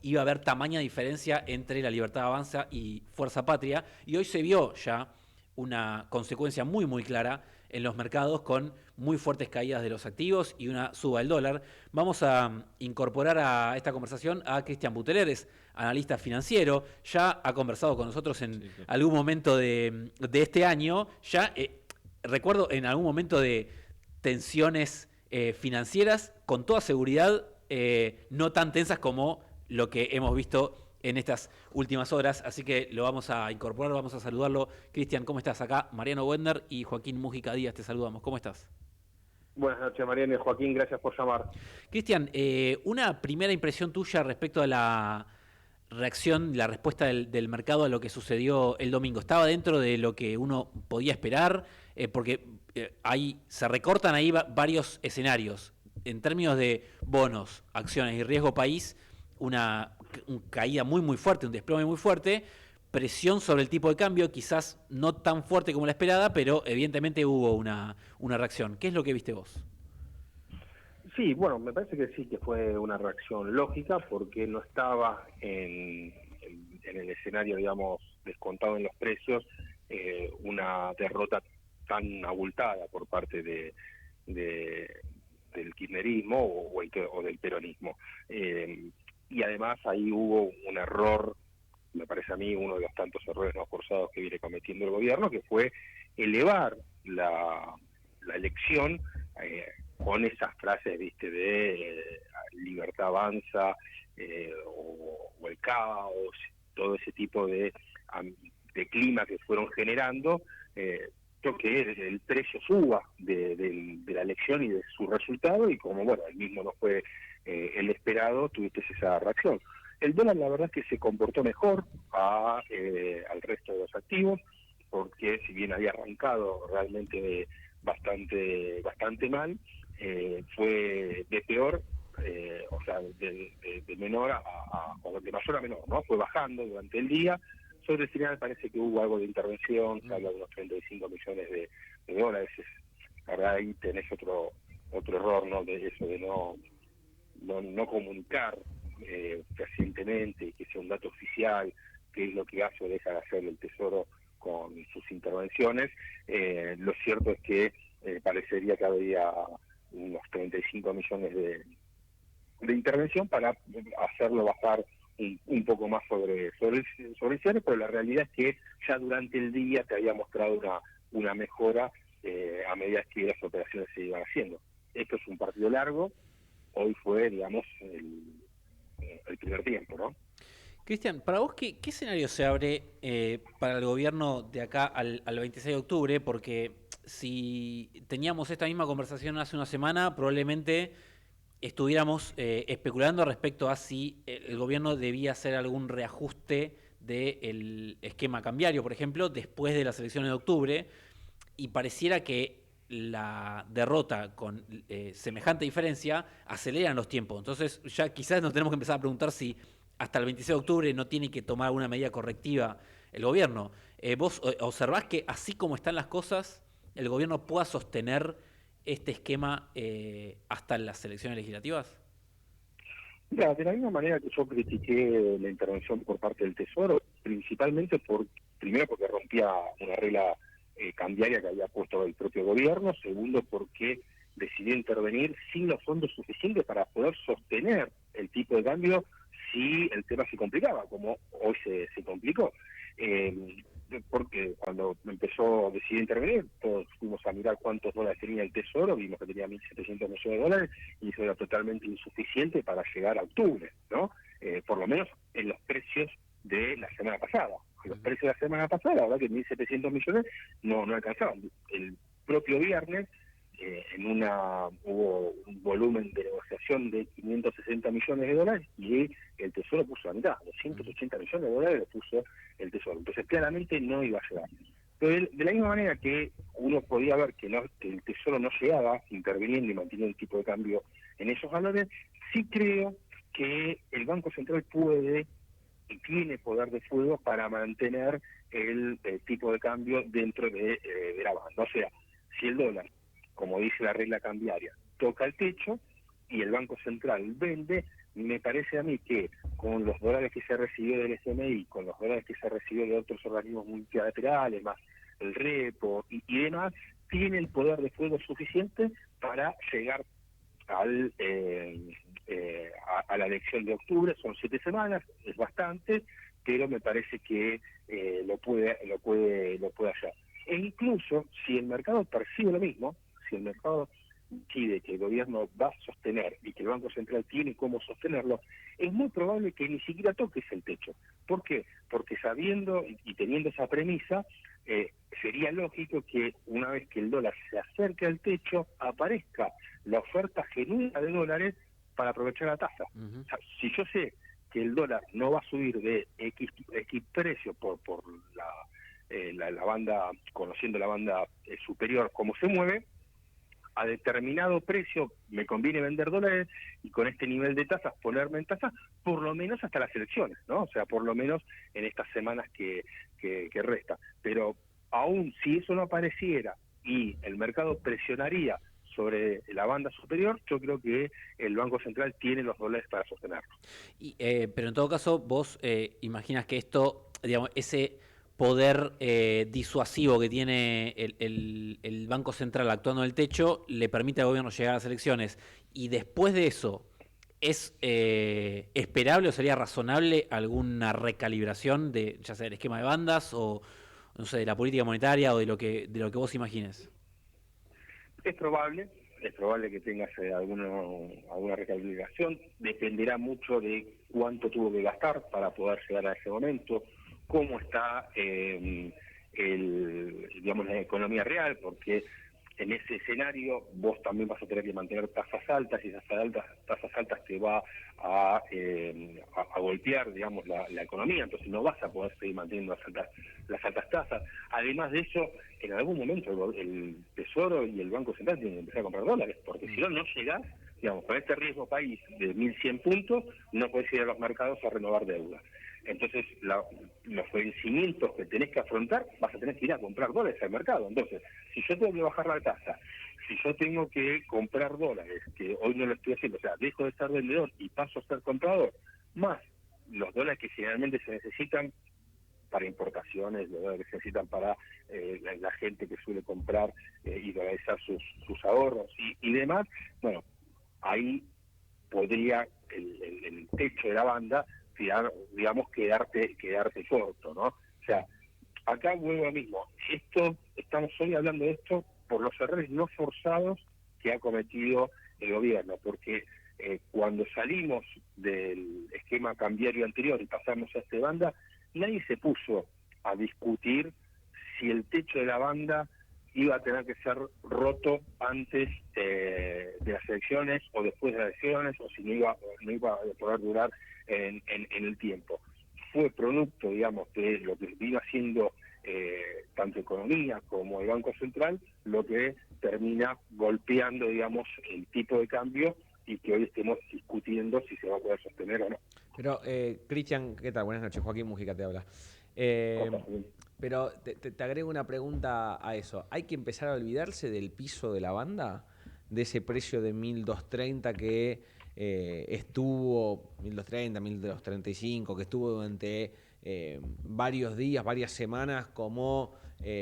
iba a haber tamaña diferencia entre La Libertad Avanza y Fuerza Patria, y hoy se vio ya una consecuencia muy muy clara en los mercados con muy fuertes caídas de los activos y una suba del dólar. Vamos a incorporar a esta conversación a Cristian Buteleres, analista financiero. Ya ha conversado con nosotros en Sí, claro. algún momento de este año. Ya recuerdo en algún momento de tensiones financieras, con toda seguridad no tan tensas como lo que hemos visto en estas últimas horas, así que lo vamos a incorporar, vamos a saludarlo. Cristian, ¿cómo estás? Acá Mariano Wender y Joaquín Mújica Díaz, te saludamos. ¿Cómo estás? Buenas noches, Mariano y Joaquín, gracias por llamar. Cristian, una primera impresión tuya respecto a la reacción, la respuesta del mercado a lo que sucedió el domingo. ¿Estaba dentro de lo que uno podía esperar? Porque se recortan ahí varios escenarios. En términos de bonos, acciones y riesgo país, una caída muy muy fuerte, un desplome muy fuerte, presión sobre el tipo de cambio, quizás no tan fuerte como la esperada, pero evidentemente hubo una reacción. ¿Qué es lo que viste vos? Sí, bueno, me parece que sí que fue una reacción lógica porque no estaba en el escenario, digamos, descontado en los precios, una derrota tan abultada por parte del kirchnerismo o del peronismo. Y además ahí hubo un error, me parece a mí, uno de los tantos errores no forzados que viene cometiendo el gobierno, que fue elevar la elección con esas frases, viste, de libertad avanza, o el caos, todo ese tipo de clima que fueron generando, que el precio suba de la elección y de su resultado, y como, bueno, el mismo no fue el esperado, tuviste esa reacción. El dólar, la verdad es que se comportó mejor al resto de los activos, porque si bien había arrancado realmente bastante mal, fue de peor, o sea, de menor o de mayor a menor, ¿no? Fue bajando durante el día. Sobre el final parece que hubo algo de intervención, se habla de unos 35 millones de dólares. La verdad, ahí tenés otro error, ¿no? De eso, de no comunicar fehacientemente, que sea un dato oficial, que es lo que hace o deja de hacer el Tesoro con sus intervenciones. Lo cierto es que parecería que había unos 35 millones de intervención para hacerlo bajar un poco más sobre el cierre, pero la realidad es que ya durante el día te había mostrado una mejora a medida que las operaciones se iban haciendo. Esto es un partido largo, hoy fue, digamos, el primer tiempo, ¿no? Cristian, para vos, ¿qué escenario se abre para el gobierno de acá al 26 de octubre? Porque si teníamos esta misma conversación hace una semana, probablemente estuviéramos especulando respecto a si el gobierno debía hacer algún reajuste del esquema cambiario, por ejemplo, después de las elecciones de octubre, y pareciera que la derrota con semejante diferencia aceleran los tiempos. Entonces ya quizás nos tenemos que empezar a preguntar si hasta el 26 de octubre no tiene que tomar una medida correctiva el gobierno. ¿Vos observás que así como están las cosas, el gobierno pueda sostener este esquema hasta las elecciones legislativas? Mira, de la misma manera que yo critiqué la intervención por parte del Tesoro, principalmente primero porque rompía una regla cambiaria que había puesto el propio gobierno, segundo porque decidió intervenir sin los fondos suficientes para poder sostener el tipo de cambio si el tema se complicaba, como hoy se complicó. Porque cuando decidió intervenir, todos fuimos a mirar cuántos dólares tenía el Tesoro, vimos que tenía 1.700 millones de dólares, y eso era totalmente insuficiente para llegar a octubre, ¿no? Por lo menos en los precios de la semana pasada. Los precios de la semana pasada, la verdad que 1.700 millones no alcanzaban. El propio viernes hubo un volumen de negociación de 560 millones de dólares y el Tesoro puso la mitad, 280 millones de dólares lo puso el Tesoro. Entonces claramente no iba a llegar. Pero de la misma manera que uno podía ver que el Tesoro no llegaba interviniendo y manteniendo el tipo de cambio en esos valores, sí creo que el Banco Central puede y tiene poder de fuego para mantener el tipo de cambio dentro de la banda. O sea, si el dólar, como dice la regla cambiaria, toca el techo y el Banco Central vende, me parece a mí que con los dólares que se recibió del FMI, con los dólares que se recibió de otros organismos multilaterales, más el repo y demás, tiene el poder de fuego suficiente para llegar al a la elección de octubre. Son 7 semanas, es bastante, pero me parece que lo puede hacer. E incluso si el mercado percibe lo mismo, si el mercado decide que el gobierno va a sostener y que el Banco Central tiene cómo sostenerlo, es muy probable que ni siquiera toques el techo. ¿Por qué? Porque sabiendo y teniendo esa premisa, sería lógico que una vez que el dólar se acerque al techo, aparezca la oferta genuina de dólares para aprovechar la tasa. O sea, si yo sé que el dólar no va a subir de X precio por la banda, conociendo la banda superior cómo se mueve, a determinado precio me conviene vender dólares y con este nivel de tasas ponerme en tasas por lo menos hasta las elecciones, ¿no? O sea, por lo menos en estas semanas que resta. Pero aún si eso no apareciera y el mercado presionaría sobre la banda superior, yo creo que el Banco Central tiene los dólares para sostenerlo. Pero en todo caso, vos imaginas que esto, digamos, ese poder disuasivo que tiene el Banco Central actuando en el techo le permite al gobierno llegar a las elecciones. Y después de eso, ¿es esperable o sería razonable alguna recalibración de, ya sea del esquema de bandas o no sé, de la política monetaria o de lo que vos imagines? Es probable, que tengas alguna recalibración, dependerá mucho de cuánto tuvo que gastar para poder llegar a ese momento, cómo está digamos, la economía real, porque en ese escenario vos también vas a tener que mantener tasas altas y esas tasas altas te va a golpear, digamos, la economía, entonces no vas a poder seguir manteniendo las altas tasas. Además de eso, en algún momento el Tesoro y el Banco Central tienen que empezar a comprar dólares, porque si no, no llegás, digamos, con este riesgo país de 1.100 puntos, no puedes ir a los mercados a renovar deuda. Entonces, los vencimientos que tenés que afrontar, vas a tener que ir a comprar dólares al mercado. Entonces, si yo tengo que bajar la tasa, si yo tengo que comprar dólares, que hoy no lo estoy haciendo, o sea, dejo de ser vendedor y paso a ser comprador, más los dólares que generalmente se necesitan para importaciones, los dólares que se necesitan para la gente que suele comprar y dolarizar sus ahorros y demás, bueno, ahí podría el techo de la banda, digamos, quedarte corto, ¿no? O sea, acá vuelvo a lo mismo. Estamos hoy hablando de esto por los errores no forzados que ha cometido el gobierno, porque cuando salimos del esquema cambiario anterior y pasamos a este banda, nadie se puso a discutir si el techo de la banda iba a tener que ser roto antes de las elecciones o después de las elecciones, o si no iba a poder durar en el tiempo. Fue producto, digamos, de lo que vino haciendo tanto economía como el Banco Central, lo que termina golpeando, digamos, el tipo de cambio y que hoy estemos discutiendo si se va a poder sostener o no. Pero, Cristian, ¿qué tal? Buenas noches, Joaquín Mujica te habla. Eh, pero te agrego una pregunta a eso. ¿Hay que empezar a olvidarse del piso de la banda? De ese precio de 1.230 que estuvo, 1.230, 1.235, que estuvo durante varios días, varias semanas, como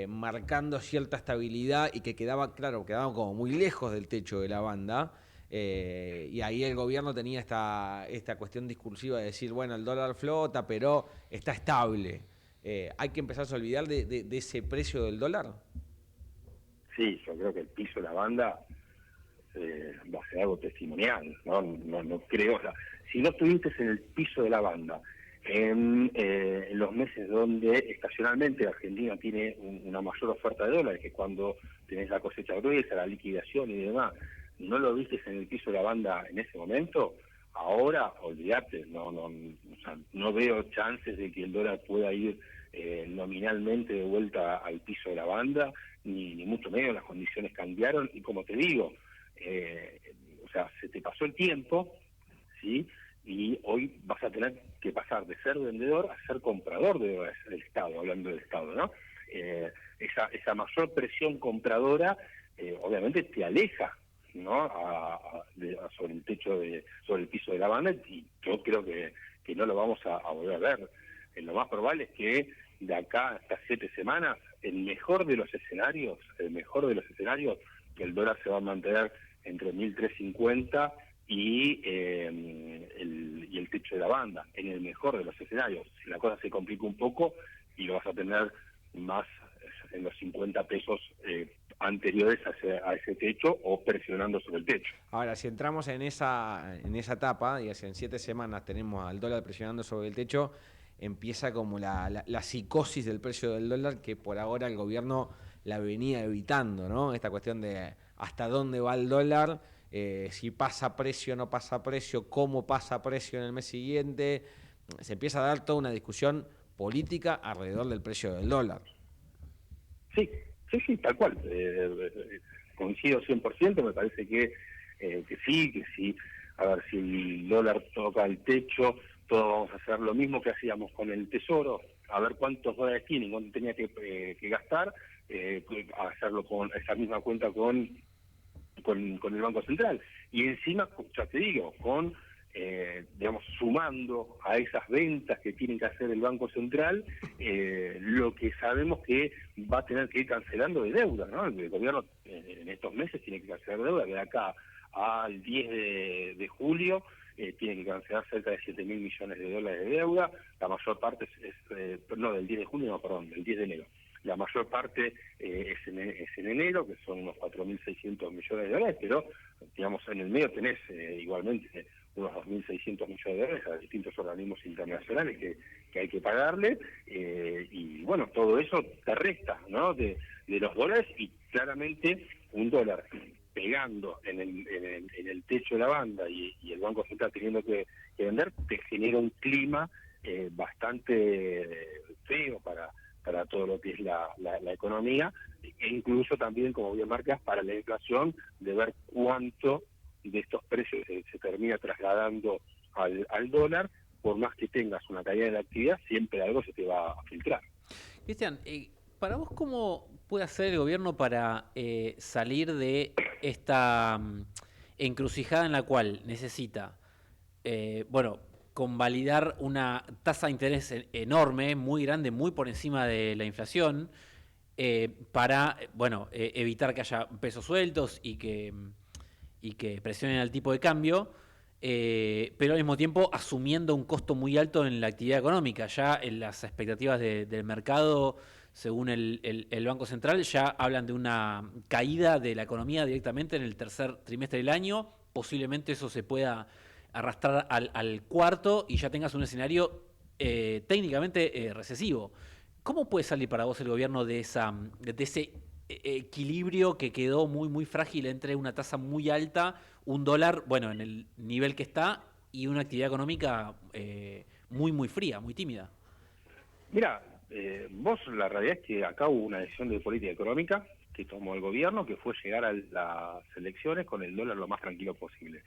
marcando cierta estabilidad y que quedaba como muy lejos del techo de la banda. Y ahí el gobierno tenía esta cuestión discursiva de decir, bueno, el dólar flota, pero está estable. ¿Hay que empezar a olvidar de ese precio del dólar? Sí, yo creo que el piso de la banda va a ser algo testimonial, no creo. O sea, si no estuviste en el piso de la banda en los meses donde estacionalmente Argentina tiene una mayor oferta de dólares, que cuando tenés la cosecha gruesa, la liquidación y demás, no lo viste en el piso de la banda en ese momento, ahora olvídate, o sea, no veo chances de que el dólar pueda ir nominalmente de vuelta al piso de la banda, ni mucho menos. Las condiciones cambiaron y, como te digo, o sea, se te pasó el tiempo, ¿sí? Y hoy vas a tener que pasar de ser vendedor a ser comprador del Estado, hablando del Estado, ¿no? Esa mayor presión compradora obviamente te aleja ¿no? Sobre el techo sobre el piso de la banda, y yo creo que no lo vamos a volver a ver. Lo más probable es que de acá hasta 7 semanas, el mejor de los escenarios, que el dólar se va a mantener entre 1.350 y el techo de la banda, en el mejor de los escenarios. Si la cosa se complica un poco y lo vas a tener más en los 50 pesos anteriores a ese techo o presionando sobre el techo. Ahora, si entramos en esa etapa, y en 7 semanas tenemos al dólar presionando sobre el techo, empieza como la psicosis del precio del dólar, que por ahora el gobierno la venía evitando, ¿no? Esta cuestión de hasta dónde va el dólar, si pasa precio o no pasa precio, cómo pasa precio en el mes siguiente. Se empieza a dar toda una discusión política alrededor del precio del dólar. Sí, tal cual. Coincido 100%, me parece que sí. A ver, si el dólar toca el techo, todos vamos a hacer lo mismo que hacíamos con el Tesoro, a ver cuántos dólares tiene, cuánto tenía que gastar, hacerlo con esa misma cuenta con el Banco Central. Y encima, ya te digo, digamos, sumando a esas ventas que tiene que hacer el Banco Central, lo que sabemos que va a tener que ir cancelando de deuda, ¿no? El gobierno en estos meses tiene que cancelar deuda, de acá al 10 de julio tiene que cancelar cerca de 7.000 millones de dólares de deuda. La mayor parte del 10 de julio, no, perdón, del 10 de enero. La mayor parte es en enero, que son unos 4.600 millones de dólares, pero, digamos, en el medio tenés igualmente unos 2.600 millones de dólares a distintos organismos internacionales que hay que pagarle, y bueno, todo eso te resta, ¿no?, de los dólares, y claramente un dólar pegando en el techo de la banda y el Banco Central teniendo que vender, te genera un clima bastante feo para todo lo que es la economía, e incluso también, como bien marcas, para la inflación, de ver cuánto de estos precios se termina trasladando al dólar. Por más que tengas una caída de la actividad, siempre algo se te va a filtrar. Cristian, para vos, ¿cómo puede hacer el gobierno para salir de esta encrucijada en la cual necesita, convalidar una tasa de interés enorme, muy grande, muy por encima de la inflación, para evitar que haya pesos sueltos y que presionen al tipo de cambio, pero al mismo tiempo asumiendo un costo muy alto en la actividad económica? Ya en las expectativas del mercado, según el Banco Central, ya hablan de una caída de la economía directamente en el tercer trimestre del año. Posiblemente eso se pueda arrastrar al cuarto y ya tengas un escenario técnicamente recesivo. ¿Cómo puede salir para vos el gobierno de ese equilibrio que quedó muy, muy frágil entre una tasa muy alta, un dólar, en el nivel que está, y una actividad económica muy, muy fría, muy tímida? Mira, vos, la realidad es que acá hubo una decisión de política económica que tomó el gobierno, que fue llegar a las elecciones con el dólar lo más tranquilo posible.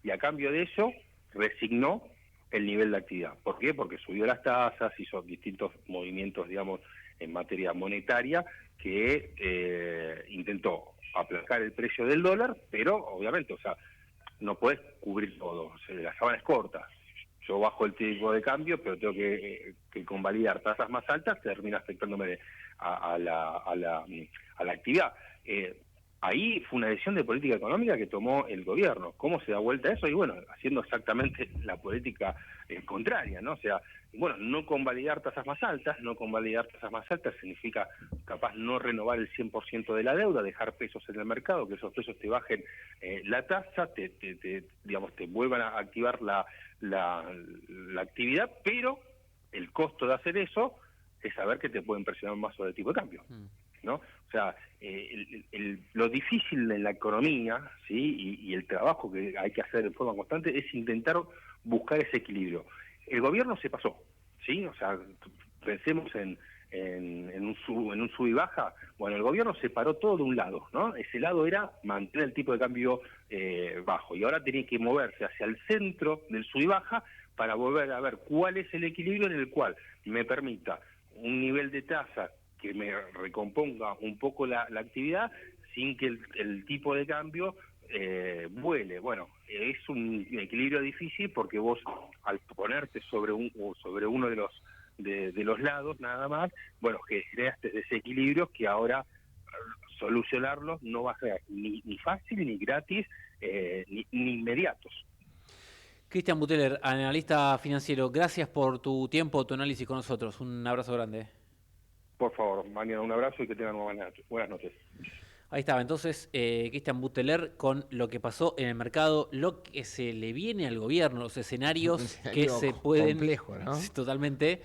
Y a cambio de eso, resignó el nivel de actividad. ¿Por qué? Porque subió las tasas, hizo distintos movimientos, digamos, en materia monetaria, que intentó aplacar el precio del dólar, pero obviamente, o sea, no podés cubrir todo, o sea, la sábana es corta. Yo bajo el tipo de cambio, pero tengo que convalidar tasas más altas, termina afectándome a la actividad. Ahí fue una decisión de política económica que tomó el gobierno. ¿Cómo se da vuelta a eso? Y bueno, haciendo exactamente la política contraria, ¿no? O sea, bueno, no convalidar tasas más altas. No convalidar tasas más altas significa capaz no renovar el 100% de la deuda, dejar pesos en el mercado, que esos pesos te bajen la tasa, digamos, te vuelvan a activar la actividad, pero el costo de hacer eso es saber que te pueden presionar más sobre el tipo de cambio, ¿no? O sea, lo difícil en la economía, ¿sí? Y el trabajo que hay que hacer de forma constante es intentar buscar ese equilibrio. El gobierno se pasó, ¿sí? O sea, pensemos en un sub y baja. Bueno, el gobierno separó todo de un lado, ¿no? Ese lado era mantener el tipo de cambio bajo, y ahora tiene que moverse hacia el centro del sub y baja para volver a ver cuál es el equilibrio en el cual me permita un nivel de tasa que me recomponga un poco la actividad, sin que el tipo de cambio vuele. Bueno, es un equilibrio difícil porque vos al ponerte sobre uno de los lados nada más, bueno, que creaste desequilibrios que ahora solucionarlos no va a ser ni fácil, ni gratis, ni inmediatos. Cristian Buteler, analista financiero, gracias por tu tiempo, tu análisis con nosotros. Un abrazo grande. Por favor, mañana un abrazo y que tengan buenas noches. Ahí estaba, entonces, Cristian Buteler con lo que pasó en el mercado, lo que se le viene al gobierno, los escenarios que se pueden... complejo, ¿no? Totalmente.